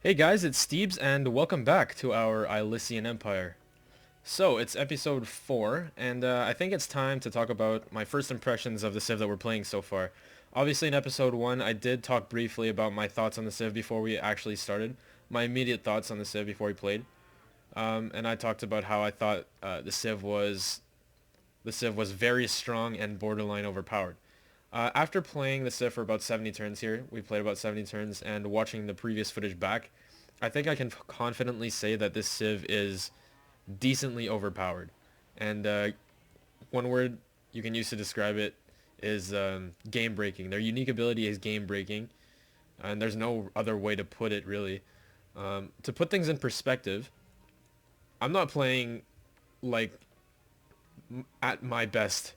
Hey guys, it's Steebs and welcome back to our Ylisse Empire. So, it's episode 4, and I think it's time to talk about my first impressions of the Civ that we're playing so far. Obviously in episode 1, I did talk briefly about my thoughts on the Civ before we actually started, my immediate thoughts on the Civ before we played. And I talked about how I thought the Civ was very strong and borderline overpowered. After playing the Civ for about 70 turns here, we played about 70 turns, and watching the previous footage back, I think I can confidently say that this Civ is decently overpowered. And one word you can use to describe it is game breaking. Their unique ability is game breaking, and there's no other way to put it really. To put things in perspective, I'm not playing like at my best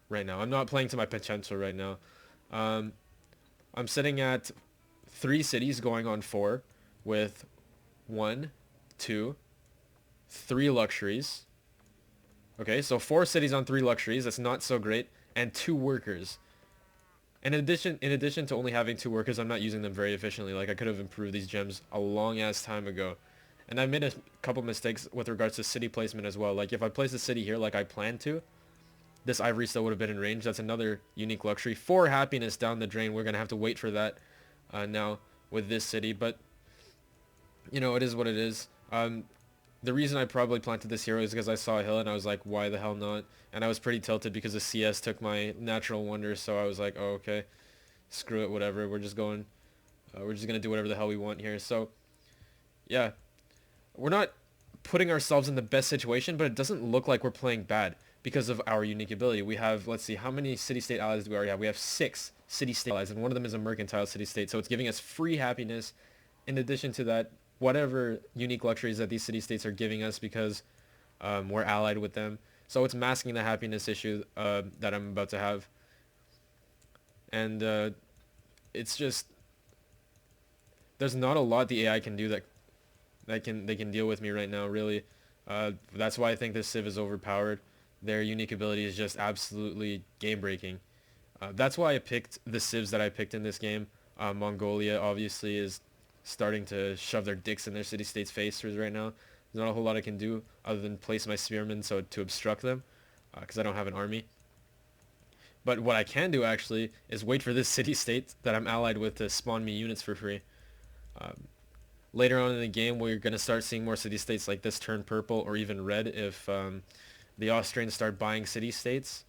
right now. I'm not playing to my potential right now. Um, I'm sitting at 3 cities going on 4 with 1, 2, 3 luxuries. Okay, so 4 cities on 3 luxuries. That's not so great. And 2 workers. In addition to only having 2 workers, I'm not using them very efficiently. Like I could have improved these gems a long ass time ago. And I made a couple mistakes with regards to city placement as well. Like if I place a city here like I planned to, this ivory still would have been in range. That's another unique luxury. 4 happiness down the drain. We're going to have to wait for that now with this city. But, you know, it is what it is. The reason I probably planted this hero is because I saw a hill and I was like, why the hell not? And I was pretty tilted because the CS took my natural wonder. So I was like, oh, okay, screw it, whatever. We're just going to do whatever the hell we want here. So, yeah, we're not putting ourselves in the best situation, but it doesn't look like we're playing bad because of our unique ability. We have, let's see, how many city-state allies do we already have? We have 6 city-state allies, and one of them is a mercantile city-state, so it's giving us free happiness. In addition to that, whatever unique luxuries that these city-states are giving us because we're allied with them. So it's masking the happiness issue that I'm about to have. And it's just, there's not a lot the AI can do that they can deal with me right now, really. That's why I think this Civ is overpowered. Their unique ability is just absolutely game breaking. That's why I picked the Civs that I picked in this game. Mongolia obviously is starting to shove their dicks in their city-states faces right now. There's not a whole lot I can do other than place my spearmen so to obstruct them, because I don't have an army. But what I can do actually is wait for this city-state that I'm allied with to spawn me units for free. Um, Later on in the game, we're going to start seeing more city-states like this turn purple or even red if the Austrians start buying city-states.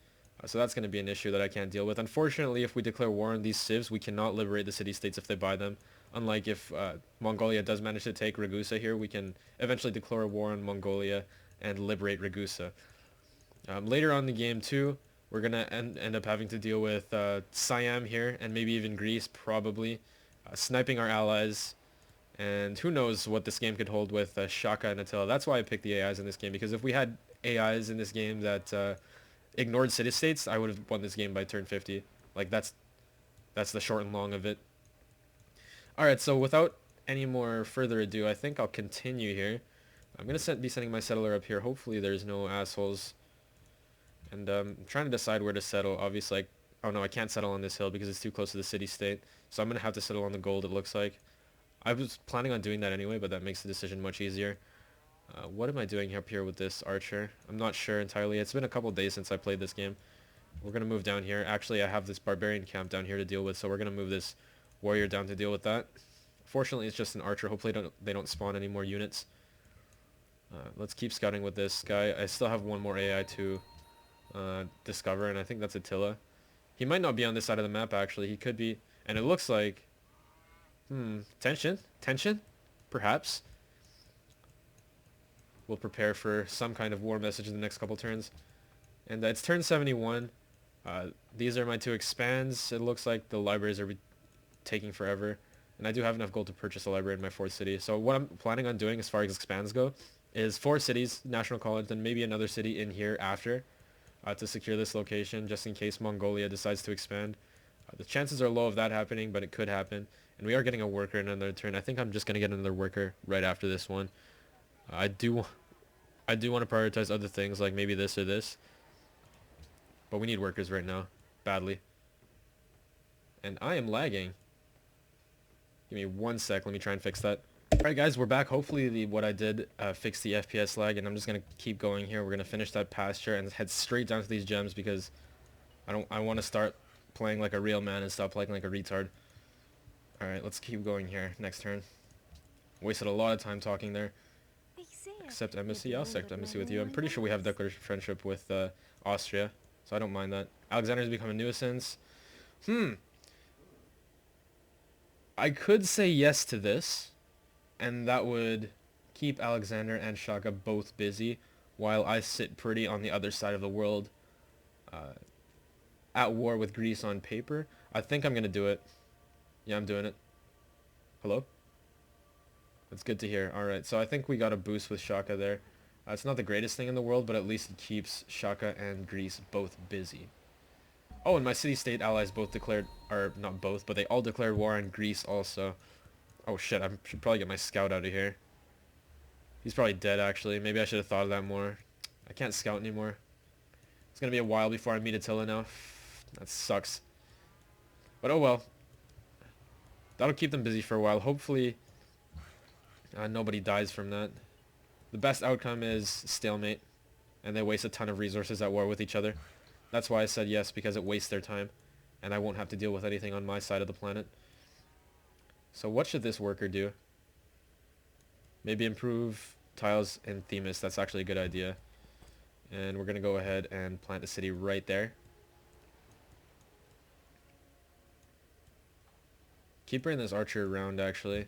So that's going to be an issue that I can't deal with. Unfortunately, if we declare war on these civs, we cannot liberate the city-states if they buy them. Unlike if Mongolia does manage to take Ragusa here, we can eventually declare war on Mongolia and liberate Ragusa. Later on in the game too, we're going to end up having to deal with Siam here and maybe even Greece, probably. Sniping our allies. And who knows what this game could hold with Shaka and Attila. That's why I picked the AIs in this game, because if we had AIs in this game that ignored city-states, I would have won this game by turn 50. Like, that's the short and long of it. Alright, so without any more further ado, I think I'll continue here. I'm going to be sending my settler up here. Hopefully there's no assholes. And I'm trying to decide where to settle. Obviously, oh no, I can't settle on this hill because it's too close to the city-state. So I'm going to have to settle on the gold, it looks like. I was planning on doing that anyway, but that makes the decision much easier. What am I doing up here with this archer? I'm not sure entirely. It's been a couple days since I played this game. We're going to move down here. Actually, I have this barbarian camp down here to deal with, so we're going to move this warrior down to deal with that. Fortunately, it's just an archer. Hopefully they don't spawn any more units. Let's keep scouting with this guy. I still have one more AI to discover, and I think that's Attila. He might not be on this side of the map, actually. He could be. And it looks like... tension? Tension? Perhaps. We'll prepare for some kind of war message in the next couple turns. And it's turn 71. These are my 2 expands. It looks like the libraries are taking forever. And I do have enough gold to purchase a library in my 4th city. So what I'm planning on doing as far as expands go is 4 cities, National College, then maybe another city in here after to secure this location just in case Mongolia decides to expand. The chances are low of that happening, but it could happen. And we are getting a worker in another turn. I think I'm just going to get another worker right after this one. I do want to prioritize other things like maybe this or this. But we need workers right now. Badly. And I am lagging. Give me 1 sec. Let me try and fix that. Alright guys, we're back. Hopefully what I did fixed the FPS lag, and I'm just going to keep going here. We're going to finish that pasture and head straight down to these gems because I want to start playing like a real man and stop playing like a retard. Alright, let's keep going here. Next turn. Wasted a lot of time talking there. Accept embassy. I'll accept embassy with you. I'm pretty sure we have declaration of friendship with Austria, so I don't mind that. Alexander's become a nuisance. I could say yes to this, and that would keep Alexander and Shaka both busy while I sit pretty on the other side of the world at war with Greece on paper. I think I'm going to do it. Yeah, I'm doing it. Hello? That's good to hear. Alright, so I think we got a boost with Shaka there. It's not the greatest thing in the world, but at least it keeps Shaka and Greece both busy. Oh, and my city-state allies both declared, or not both, but they all declared war on Greece also. Oh shit, I should probably get my scout out of here. He's probably dead actually. Maybe I should have thought of that more. I can't scout anymore. It's gonna be a while before I meet Attila now. That sucks. But oh well. That'll keep them busy for a while. Hopefully nobody dies from that. The best outcome is stalemate, and they waste a ton of resources at war with each other. That's why I said yes, because it wastes their time, and I won't have to deal with anything on my side of the planet. So what should this worker do? Maybe improve tiles in Themis. That's actually a good idea. And we're going to go ahead and plant the city right there. Keep bringing this archer around actually.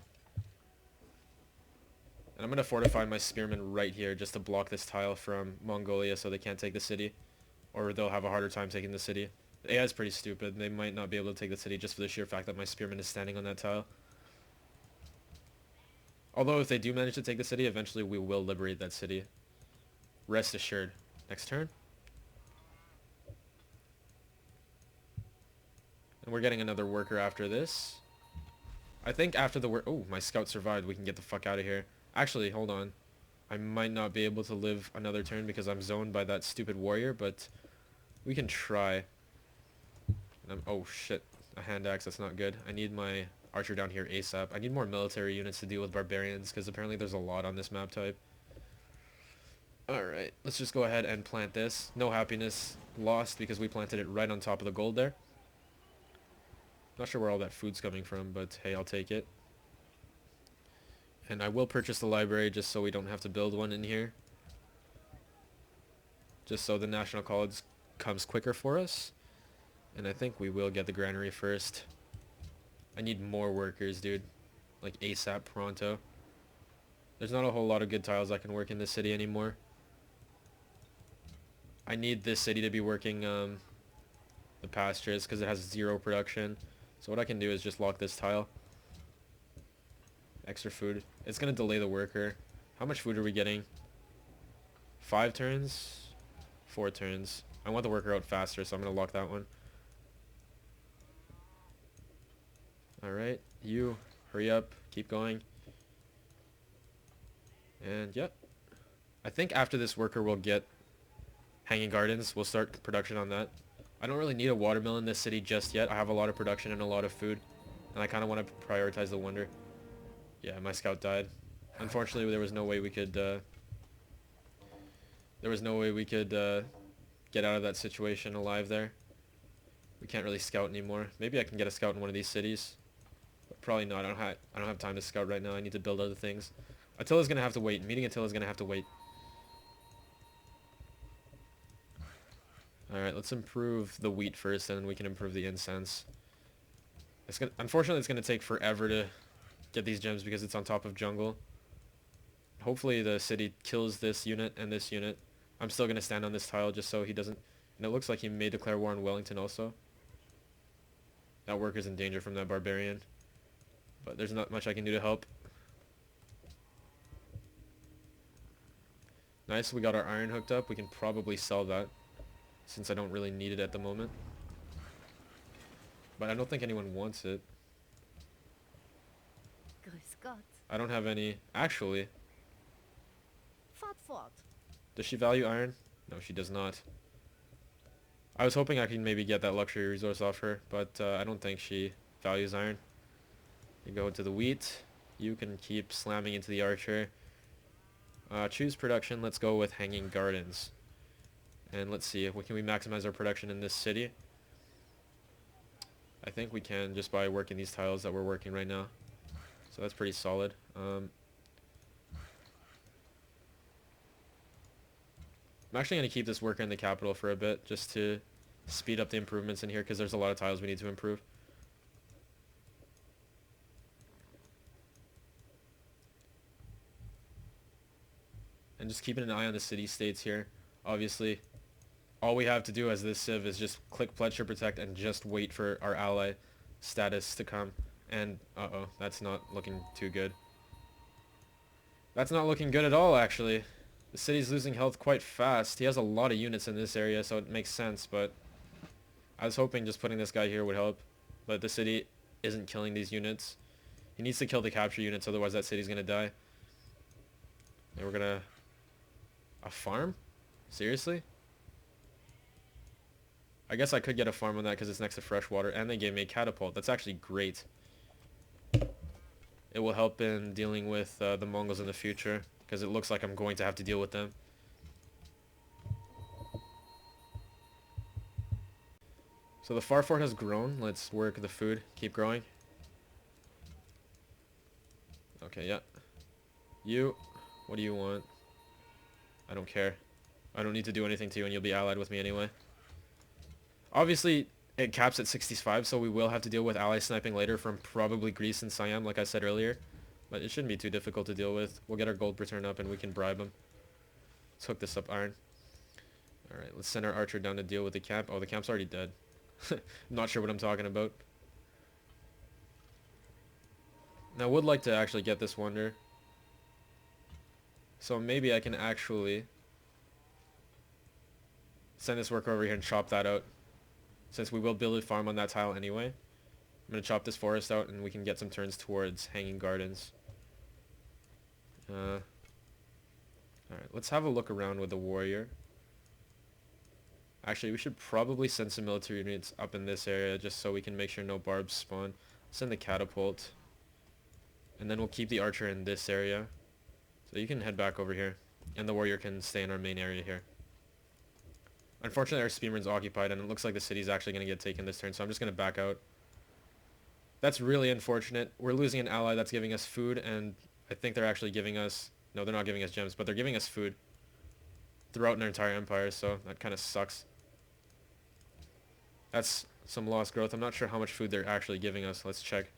And I'm going to fortify my spearmen right here just to block this tile from Mongolia so they can't take the city. Or they'll have a harder time taking the city. The AI is pretty stupid. They might not be able to take the city just for the sheer fact that my spearman is standing on that tile. Although if they do manage to take the city, eventually we will liberate that city. Rest assured. Next turn. And we're getting another worker after this. I think after the work... Oh, my scout survived. We can get the fuck out of here. Actually, hold on. I might not be able to live another turn because I'm zoned by that stupid warrior, but we can try. Oh shit. A hand axe, that's not good. I need my archer down here ASAP. I need more military units to deal with barbarians because apparently there's a lot on this map type. Alright, let's just go ahead and plant this. No happiness lost because we planted it right on top of the gold there. Not sure where all that food's coming from, but hey, I'll take it. And I will purchase the library just so we don't have to build one in here. Just so the National College comes quicker for us. And I think we will get the granary first. I need more workers, dude. Like ASAP pronto. There's not a whole lot of good tiles I can work in this city anymore. I need this city to be working the pastures because it has 0 production. So what I can do is just lock this tile. Extra food. It's going to delay the worker. How much food are we getting? 5 turns? 4 turns. I want the worker out faster, so I'm going to lock that one. Alright, you, hurry up, keep going. And yep. I think after this worker we'll get hanging gardens. We'll start production on that. I don't really need a watermill in this city just yet. I have a lot of production and a lot of food. And I kind of want to prioritize the wonder. Yeah, my scout died. Unfortunately, there was no way we could get out of that situation alive there. We can't really scout anymore. Maybe I can get a scout in one of these cities. But probably not. I don't have time to scout right now. I need to build other things. Attila's going to have to wait. Meeting Attila's going to have to wait. Alright, let's improve the wheat first, and then we can improve the incense. Unfortunately, it's going to take forever to get these gems because it's on top of jungle. Hopefully the city kills this unit and this unit. I'm still going to stand on this tile just so he doesn't... And it looks like he may declare war on Wellington also. That worker's in danger from that barbarian. But there's not much I can do to help. Nice, we got our iron hooked up. We can probably sell that, since I don't really need it at the moment. But I don't think anyone wants it. I don't have any... Actually. Does she value iron? No, she does not. I was hoping I could maybe get that luxury resource off her, but I don't think she values iron. We go to the wheat. You can keep slamming into the archer. Choose production. Let's go with hanging gardens. And let's see, can we maximize our production in this city? I think we can just by working these tiles that we're working right now. So that's pretty solid. I'm actually going to keep this worker in the capital for a bit just to speed up the improvements in here because there's a lot of tiles we need to improve. And just keeping an eye on the city-states here. Obviously, all we have to do as this civ is just click Pledge to Protect and just wait for our ally status to come. And, uh-oh, that's not looking too good. That's not looking good at all, actually. The city's losing health quite fast. He has a lot of units in this area, so it makes sense, but I was hoping just putting this guy here would help. But the city isn't killing these units. He needs to kill the capture units, otherwise that city's gonna die. And we're gonna... A farm? Seriously? I guess I could get a farm on that because it's next to fresh water, and they gave me a catapult. That's actually great. It will help in dealing with the Mongols in the future, because it looks like I'm going to have to deal with them. So the far fort has grown. Let's work the food. Keep growing. Okay, yeah. You, what do you want? I don't care. I don't need to do anything to you and you'll be allied with me anyway. Obviously, it caps at 65, so we will have to deal with ally sniping later from probably Greece and Siam, like I said earlier. But it shouldn't be too difficult to deal with. We'll get our gold return up and we can bribe them. Let's hook this up iron. Alright, let's send our archer down to deal with the camp. Oh, the camp's already dead. I'm not sure what I'm talking about. Now, I would like to actually get this wonder. So maybe I can actually send this worker over here and chop that out. Since we will build a farm on that tile anyway. I'm going to chop this forest out and we can get some turns towards hanging gardens. Alright, let's have a look around with the warrior. Actually, we should probably send some military units up in this area just so we can make sure no barbs spawn. Send the catapult. And then we'll keep the archer in this area. So you can head back over here. And the warrior can stay in our main area here. Unfortunately, our spearman's occupied, and it looks like the city's actually going to get taken this turn, so I'm just going to back out. That's really unfortunate. We're losing an ally that's giving us food, and I think they're actually giving us... No, they're not giving us gems, but they're giving us food throughout their entire empire, so that kind of sucks. That's some lost growth. I'm not sure how much food they're actually giving us. Let's check.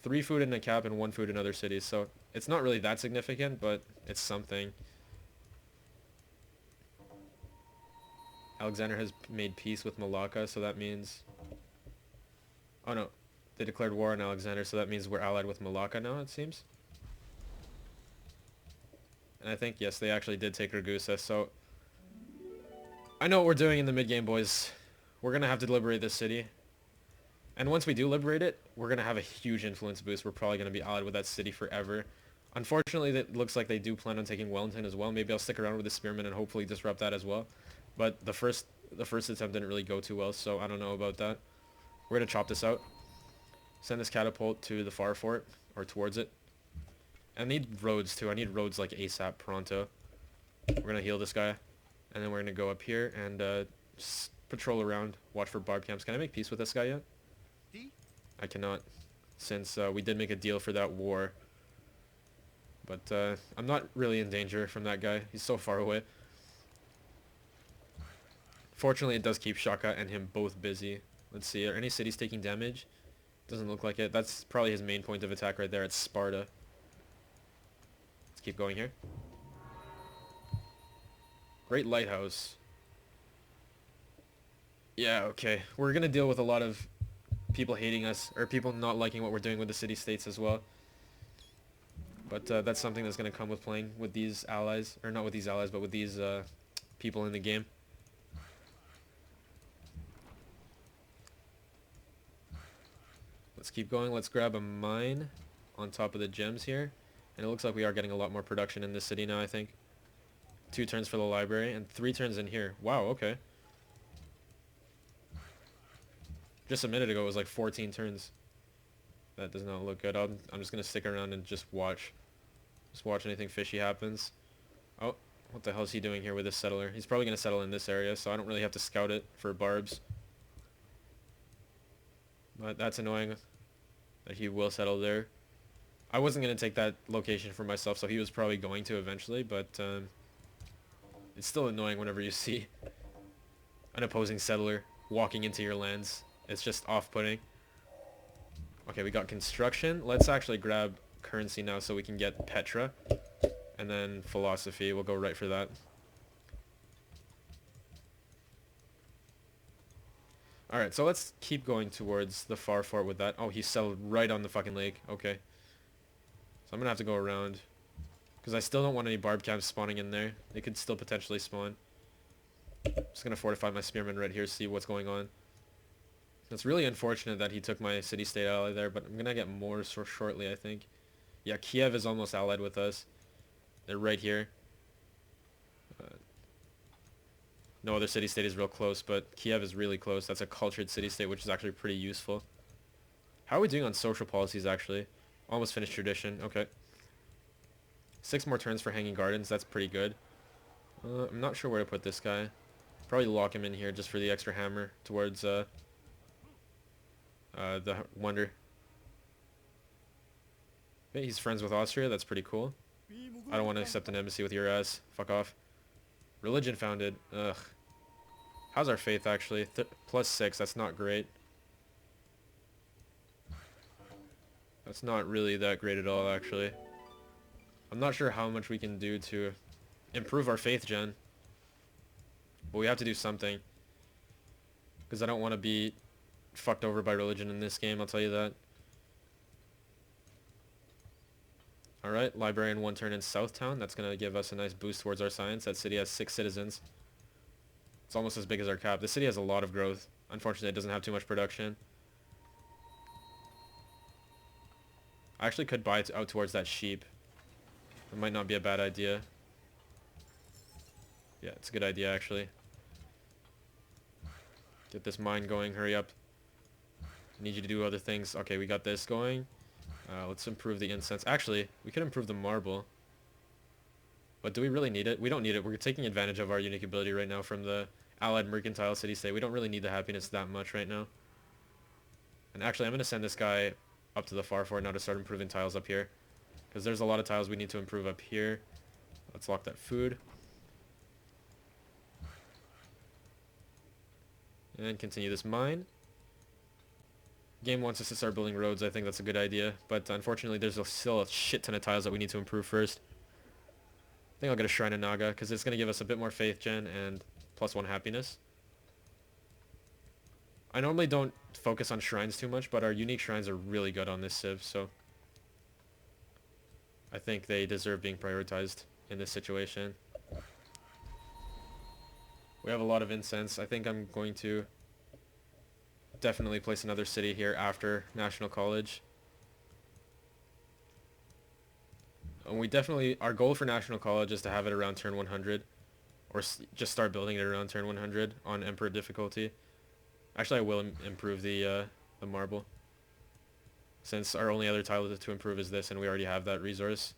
3 food in the cap and 1 food in other cities, so it's not really that significant, but it's something. Alexander has made peace with Malacca, so that means... Oh no, they declared war on Alexander, so that means we're allied with Malacca now, it seems. And I think, yes, they actually did take Ragusa, so... I know what we're doing in the mid-game, boys. We're going to have to liberate this city. And once we do liberate it, we're going to have a huge influence boost. We're probably going to be allied with that city forever. Unfortunately, it looks like they do plan on taking Wellington as well. Maybe I'll stick around with the spearmen and hopefully disrupt that as well. But the first attempt didn't really go too well, so I don't know about that. We're going to chop this out. Send this catapult to the far fort, or towards it. I need roads too. I need roads like ASAP, pronto. We're going to heal this guy. And then we're going to go up here and just patrol around, watch for barb camps. Can I make peace with this guy yet? I cannot, since we did make a deal for that war. But I'm not really in danger from that guy. He's so far away. Fortunately, it does keep Shaka and him both busy. Let's see, are any cities taking damage? Doesn't look like it. That's probably his main point of attack right there at Sparta. Let's keep going here. Great lighthouse. Yeah, okay. We're gonna deal with a lot of people hating us, or people not liking what we're doing with the city-states as well. But that's something that's gonna come with playing with these allies, or not with these allies, but with these people in the game. Let's keep going. Let's grab a mine on top of the gems here. And it looks like we are getting a lot more production in this city now, I think. 2 turns for the library and 3 turns in here. Wow, okay. Just a minute ago it was like 14 turns. That does not look good. I'm just gonna stick around and just watch. Just watch anything fishy happens. Oh, what the hell is he doing here with this settler? He's probably gonna settle in this area, so I don't really have to scout it for barbs. But that's annoying that he will settle there. I wasn't gonna take that location for myself, so he was probably going to eventually, but it's still annoying whenever you see an opposing settler walking into your lands. It's just off-putting. Okay, we got construction. Let's actually grab currency now so we can get Petra. And then philosophy. We'll go right for that. Alright, so let's keep going towards the far fort with that. Oh, he settled right on the fucking lake. Okay. So I'm gonna have to go around. Because I still don't want any barb camps spawning in there. They could still potentially spawn. Just gonna fortify my spearmen right here, see what's going on. It's really unfortunate that he took my city-state ally there, but I'm gonna get more so shortly, I think. Yeah, Kiev is almost allied with us. They're right here. No other city-state is real close, but Kiev is really close. That's a cultured city-state, which is actually pretty useful. How are we doing on social policies, actually? Almost finished tradition. Okay. 6 more turns for Hanging Gardens. That's pretty good. I'm not sure where to put this guy. Probably lock him in here just for the extra hammer towards the Wonder. Okay, he's friends with Austria. That's pretty cool. I don't want to accept an embassy with your ass. Fuck off. Religion founded. Ugh. How's our faith, actually? +6. That's not great. That's not really that great at all, actually. I'm not sure how much we can do to improve our faith gen. But we have to do something. Because I don't want to be fucked over by religion in this game, I'll tell you that. Alright, librarian 1 turn in Southtown. That's going to give us a nice boost towards our science. That city has 6 citizens. It's almost as big as our cap. This city has a lot of growth. Unfortunately, it doesn't have too much production. I actually could buy it out towards that sheep. It might not be a bad idea. Yeah, it's a good idea, actually. Get this mine going. Hurry up. I need you to do other things. Okay, we got this going. Let's improve the incense. Actually, we could improve the marble. But do we really need it? We don't need it. We're taking advantage of our unique ability right now from the allied mercantile city-state. We don't really need the happiness that much right now. And actually, I'm going to send this guy up to the far fort now to start improving tiles up here. Because there's a lot of tiles we need to improve up here. Let's lock that food. And continue this mine. Game wants us to start building roads. I think that's a good idea. But unfortunately, there's still a shit ton of tiles that we need to improve first. I think I'll get a Shrine of Naga because it's going to give us a bit more faith gen and +1 happiness. I normally don't focus on shrines too much, but our unique shrines are really good on this civ, so I think they deserve being prioritized in this situation. We have a lot of incense. I think I'm going to definitely place another city here after National College. And we definitely, our goal for National College is to have it around turn 100, or just start building it around turn 100 on Emperor difficulty. Actually, I will improve the marble, since our only other tile to improve is this, and we already have that resource.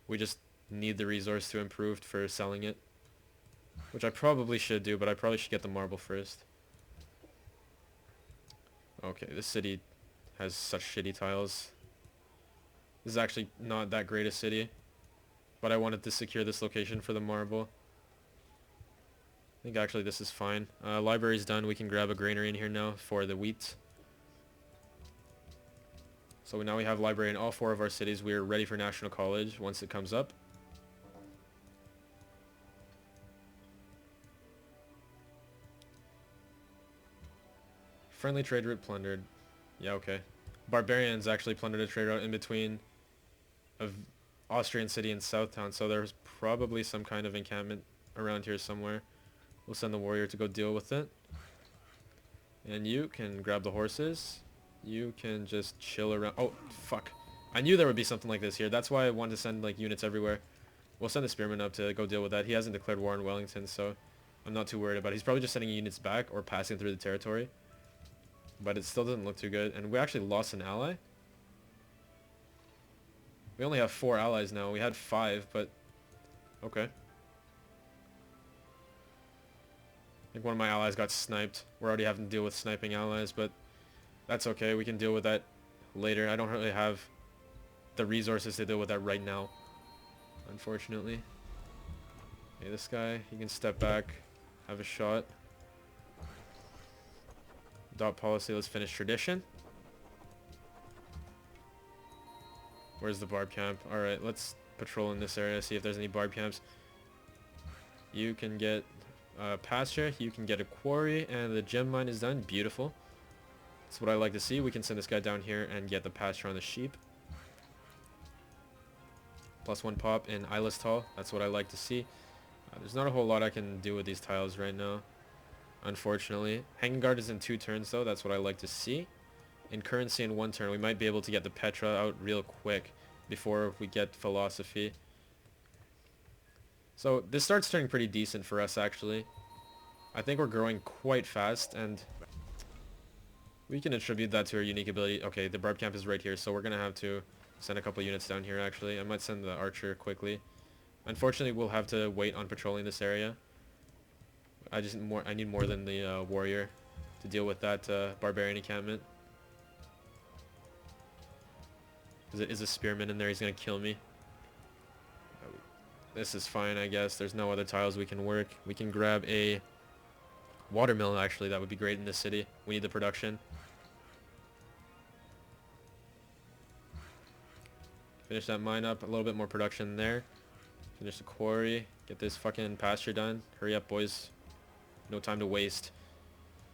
We just need the resource to improve for selling it, which I probably should do, but I probably should get the marble first. Okay, this city has such shitty tiles. This is actually not that great a city, but I wanted to secure this location for the marble. I think actually this is fine. Library's done. We can grab a granary in here now for the wheat. So now we have library in all 4 of our cities. We are ready for National College once it comes up. Friendly trade route plundered. Yeah, okay. Barbarians actually plundered a trade route in between of Austrian city and Southtown, so there's probably some kind of encampment around here somewhere. We'll send the warrior to go deal with it. And you can grab the horses. You can just chill around. Oh, fuck. I knew there would be something like this here. That's why I wanted to send like units everywhere. We'll send the spearman up to go deal with that. He hasn't declared war on Wellington, so I'm not too worried about it. He's probably just sending units back or passing through the territory. But it still doesn't look too good. And we actually lost an ally. We only have 4 allies now. We had 5, but okay. I think one of my allies got sniped. We're already having to deal with sniping allies, but that's okay. We can deal with that later. I don't really have the resources to deal with that right now, unfortunately. Okay, this guy, he can step back, have a shot. Dot policy, let's finish tradition. Where's the barb camp? Alright, let's patrol in this area, see if there's any barb camps. You can get pasture, you can get a quarry, and the gem mine is done. Beautiful. That's what I like to see. We can send this guy down here and get the pasture on the sheep. +1 pop in Ylisse tile. That's what I like to see. There's not a whole lot I can do with these tiles right now, unfortunately. Hanging guard is in 2 turns though. That's what I like to see. In currency in 1 turn, we might be able to get the Petra out real quick before we get philosophy. So this starts turning pretty decent for us, actually. I think we're growing quite fast, and we can attribute that to our unique ability. Okay, the barb camp is right here, so we're going to have to send a couple units down here, actually. I might send the archer quickly. Unfortunately, we'll have to wait on patrolling this area. I need more than the warrior to deal with that barbarian encampment. Because it is a spearman in there, he's going to kill me. This is fine, I guess. There's no other tiles we can work. We can grab a watermill, actually. That would be great in this city. We need the production. Finish that mine up. A little bit more production there. Finish the quarry. Get this fucking pasture done. Hurry up, boys. No time to waste.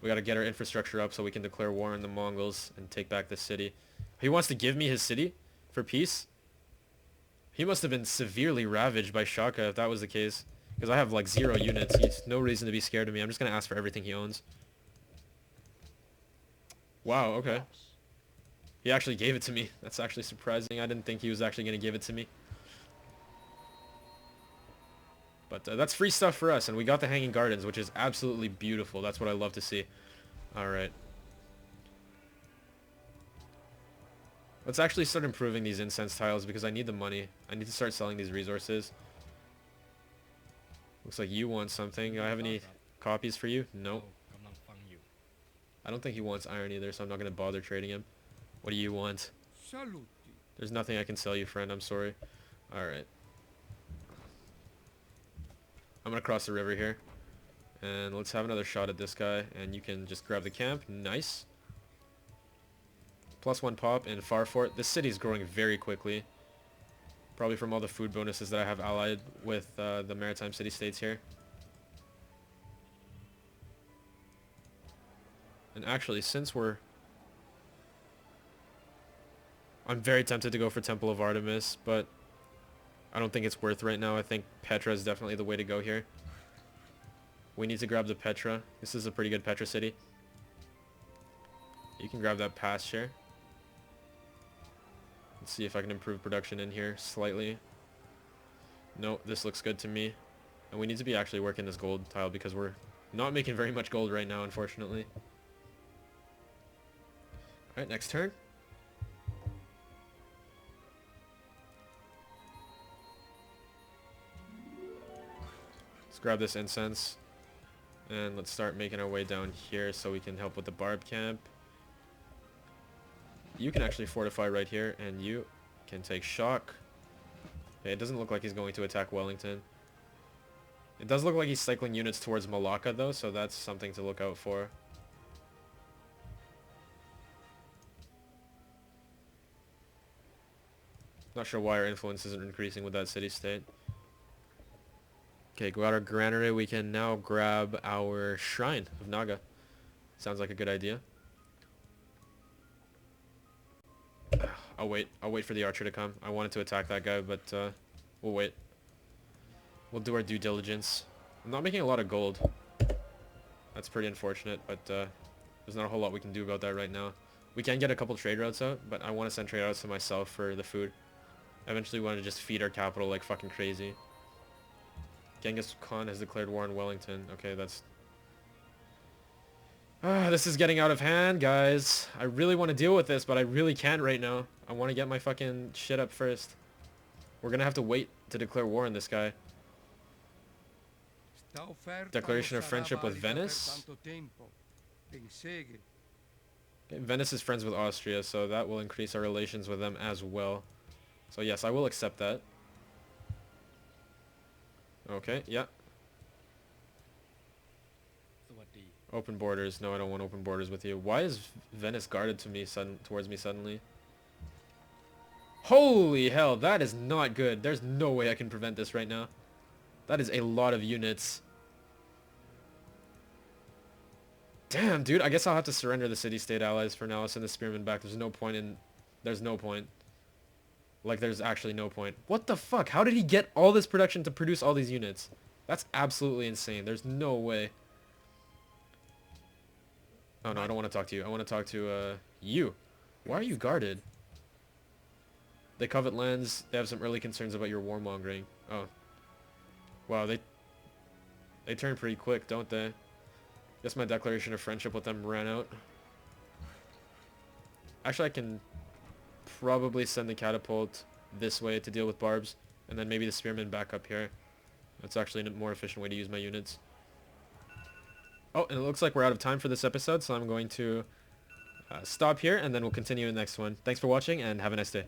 We gotta get our infrastructure up so we can declare war on the Mongols and take back the city. He wants to give me his city for peace? He must have been severely ravaged by Shaka if that was the case. Because I have like 0 units. He's no reason to be scared of me. I'm just going to ask for everything he owns. Wow, okay. He actually gave it to me. That's actually surprising. I didn't think he was actually going to give it to me. But that's free stuff for us. And we got the Hanging Gardens, which is absolutely beautiful. That's what I love to see. Alright. Let's actually start improving these incense tiles because I need the money. I need to start selling these resources. Looks like you want something. Do I have any copies for you? No. I don't think he wants iron either, so I'm not going to bother trading him. What do you want? There's nothing I can sell you, friend. I'm sorry. Alright. I'm going to cross the river here. And let's have another shot at this guy. And you can just grab the camp. Nice. +1 pop in Far Fort. This city is growing very quickly. Probably from all the food bonuses that I have allied with the maritime city-states here. And actually, since we're... I'm very tempted to go for Temple of Artemis, but I don't think it's worth right now. I think Petra is definitely the way to go here. We need to grab the Petra. This is a pretty good Petra city. You can grab that pasture. Let's see if I can improve production in here slightly. No, this looks good to me. And we need to be actually working this gold tile because we're not making very much gold right now, unfortunately. Alright, next turn. Let's grab this incense. And let's start making our way down here so we can help with the barb camp. You can actually fortify right here, and you can take shock. Okay, it doesn't look like he's going to attack Wellington. It does look like he's cycling units towards Malacca, though, so that's something to look out for. Not sure why our influence isn't increasing with that city-state. Okay, got our granary. We can now grab our Shrine of Naga. Sounds like a good idea. I'll wait. I'll wait for the archer to come. I wanted to attack that guy, but we'll wait. We'll do our due diligence. I'm not making a lot of gold. That's pretty unfortunate, but there's not a whole lot we can do about that right now. We can get a couple trade routes out, but I want to send trade routes to myself for the food. I eventually want to just feed our capital like fucking crazy. Genghis Khan has declared war on Wellington. Okay, that's... this is getting out of hand, guys. I really want to deal with this, but I really can't right now. I want to get my fucking shit up first. We're gonna have to wait to declare war on this guy. Declaration of friendship with Venice. Okay, Venice is friends with Austria, so that will increase our relations with them as well. So yes, I will accept that. Okay, yeah. Open borders. No, I don't want open borders with you. Why is Venice guarded to me towards me suddenly? Holy hell, that is not good. There's no way I can prevent this right now. That is a lot of units. Damn, dude. I guess I'll have to surrender the city-state allies for now. I'll send the spearmen back. There's no point in... There's no point. Like, there's actually no point. What the fuck? How did he get all this production to produce all these units? That's absolutely insane. There's no way. Oh, no, I don't want to talk to you. I want to talk to, you. Why are you guarded? They covet lands. They have some early concerns about your warmongering. Oh. Wow, they turn pretty quick, don't they? Guess my declaration of friendship with them ran out. Actually, I can probably send the catapult this way to deal with barbs, and then maybe the spearmen back up here. That's actually a more efficient way to use my units. Oh, and it looks like we're out of time for this episode, so I'm going to stop here, and then we'll continue in the next one. Thanks for watching, and have a nice day.